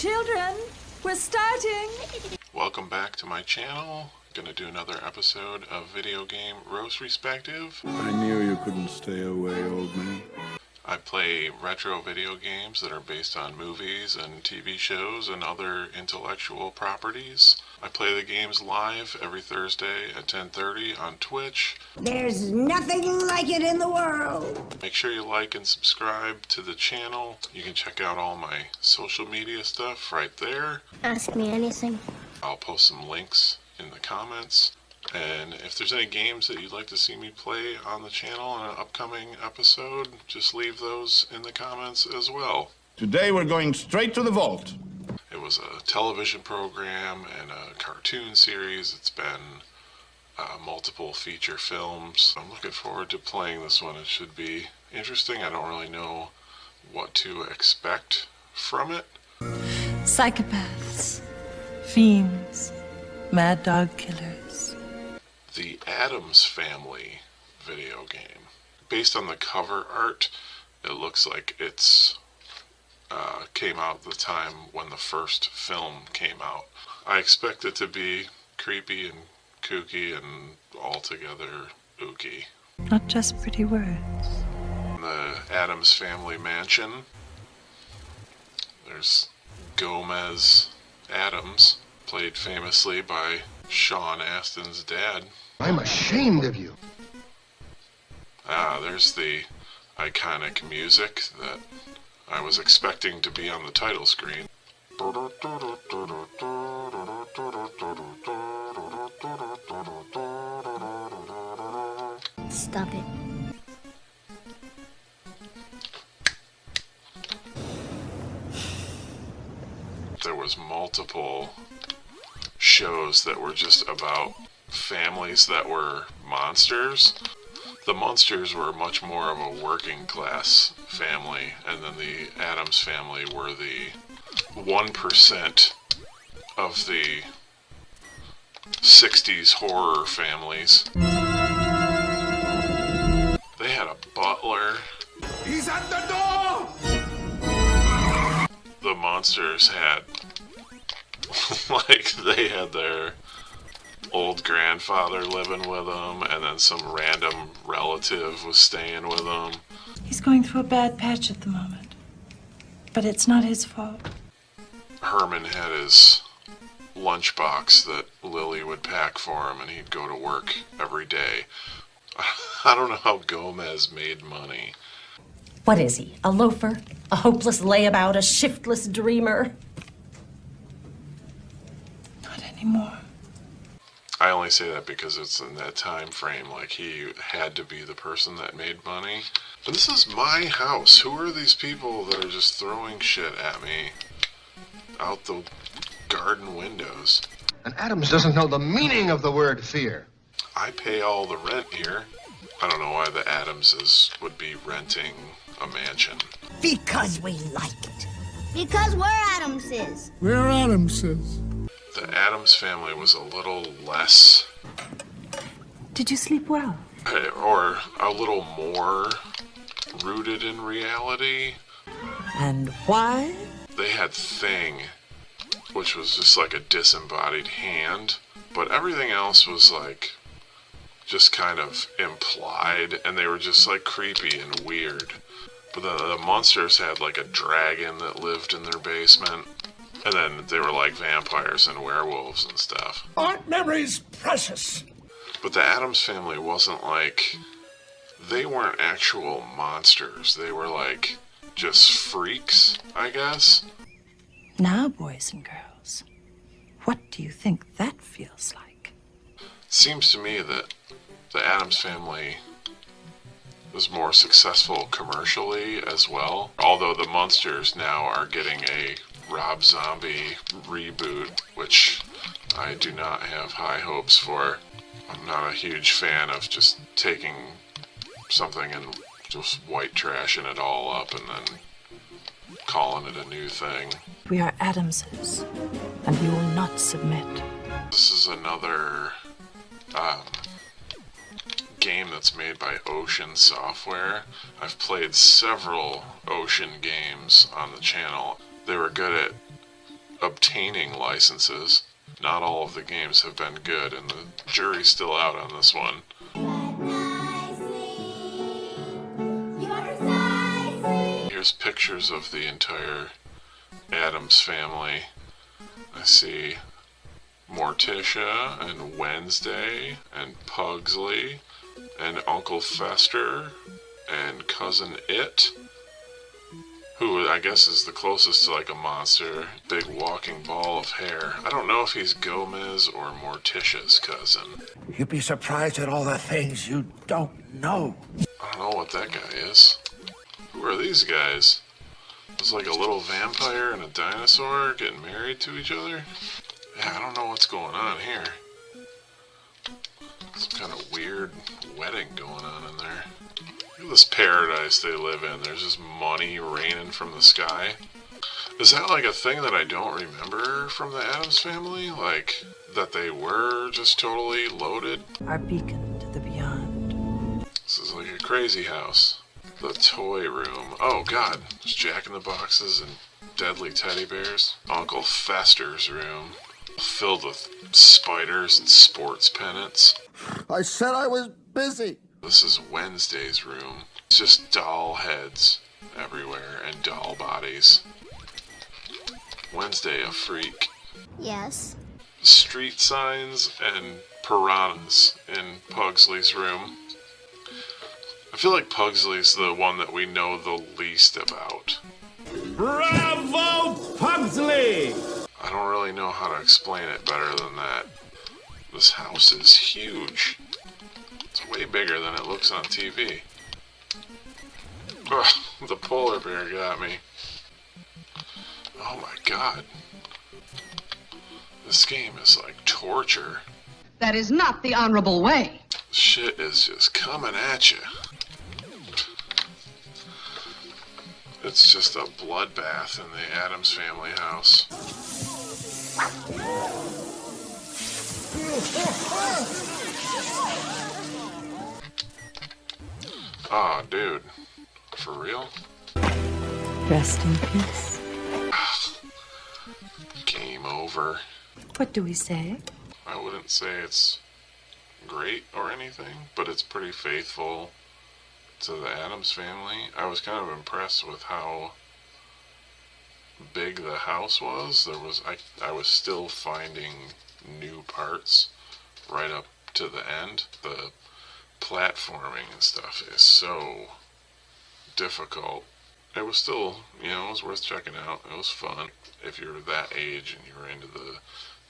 Children, we're starting. Welcome back to my channel. Gonna do another episode of video game Roastrespective. I knew you couldn't stay away, old man. I play retro video games that are based on movies and TV shows and other intellectual properties. I play the games live every Thursday at 10:30 on Twitch. There's nothing like it in the world. Make sure you like and subscribe to the channel. You can check out all my social media stuff right there. Ask me anything. I'll post some links in the comments. And if there's any games that you'd like to see me play on the channel in an upcoming episode, just leave those in the comments as well. Today we're going straight to the vault. It was a television program and a cartoon series. It's been multiple feature films. I'm looking forward to playing this one. It should be interesting. I don't really know what to expect from it. Psychopaths, fiends, mad dog killers. The Addams Family video game. Based on the cover art, it looks like it's came out the time when the first film came out. I expect it to be creepy and kooky and altogether ooky. Not just pretty words. In the Addams Family mansion, there's Gomez Addams, played famously by Sean Astin's dad. I'm ashamed of you. There's the iconic music that I was expecting to be on the title screen. Stop it. There was multiple shows that were just about families that were monsters. The Munsters were much more of a working class family, and then the Addams family were the 1% of the 60s horror families. They had a butler. He's at the door! The Munsters had, they had their old grandfather living with them, and then some random relative was staying with them. He's going through a bad patch at the moment. But it's not his fault. Herman had his lunchbox that Lily would pack for him, and he'd go to work every day. I don't know how Gomez made money. What is he? A loafer? A hopeless layabout? A shiftless dreamer? Not anymore. I only say that because it's in that time frame. Like, he had to be the person that made money. But this is my house. Who are these people that are just throwing shit at me out the garden windows? And Addams doesn't know the meaning of the word fear. I pay all the rent here. I don't know why the Addamses would be renting a mansion. Because we like it. Because we're Addamses. We're Addamses. The Addams family was a little less, Did you sleep well? or a little more rooted in reality. And why? They had Thing, which was just like a disembodied hand, but everything else was like just kind of implied, and they were just like creepy and weird. But the monsters had like a dragon that lived in their basement, and then they were like vampires and werewolves and stuff. Aren't memories precious? But the Addams family wasn't like, they weren't actual monsters. They were like just freaks, I guess. Now, boys and girls, what do you think that feels like? Seems to me that the Addams family was more successful commercially as well. Although the Munsters now are getting a Rob Zombie reboot, which I do not have high hopes for. I'm not a huge fan of just taking something and just white trashing it all up and then calling it a new thing. We are Addamses, and we will not submit. This is another game that's made by Ocean Software. I've played several Ocean games on the channel. They were good at obtaining licenses. Not all of the games have been good, and the jury's still out on this one. Here's pictures of the entire Addams family. I see Morticia and Wednesday and Pugsley and Uncle Fester and Cousin It, who I guess is the closest to like a monster. Big walking ball of hair. I don't know if he's Gomez or Morticia's cousin. You'd be surprised at all the things you don't know. I don't know what that guy is. Who are these guys? It's like a little vampire and a dinosaur getting married to each other? Yeah, I don't know what's going on here. Some kind of weird wedding going on in there. Look at this paradise they live in. There's just money raining from the sky. Is that like a thing that I don't remember from the Addams Family? Like, that they were just totally loaded? Our beacon to the beyond. This is like a crazy house. The toy room. Oh god, there's Jack in the Boxes and deadly teddy bears. Uncle Fester's room. Filled with spiders and sports pennants. I said I was busy. This is Wednesday's room. It's just doll heads everywhere and doll bodies. Wednesday, a freak. Yes. Street signs and piranhas in Pugsley's room. I feel like Pugsley's the one that we know the least about. Bravo, Pugsley! I don't really know how to explain it better than that. This house is huge. It's way bigger than it looks on TV. Ugh, the polar bear got me. Oh my god. This game is like torture. That is not the honorable way. Shit is just coming at you. It's just a bloodbath in the Addams Family house. Oh, dude. For real? Rest in peace. Game over. What do we say? I wouldn't say it's great or anything, but it's pretty faithful to the Addams Family. I was kind of impressed with how big the house was. I was still finding new parts right up to the end. The platforming and stuff is so difficult. It was still, it was worth checking out. It was fun. If you're that age and you were into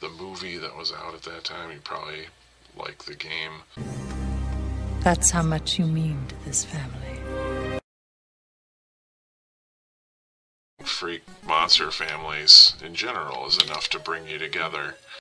the movie that was out at that time, you probably like the game. That's how much you mean to this family. Freak monster families in general is enough to bring you together.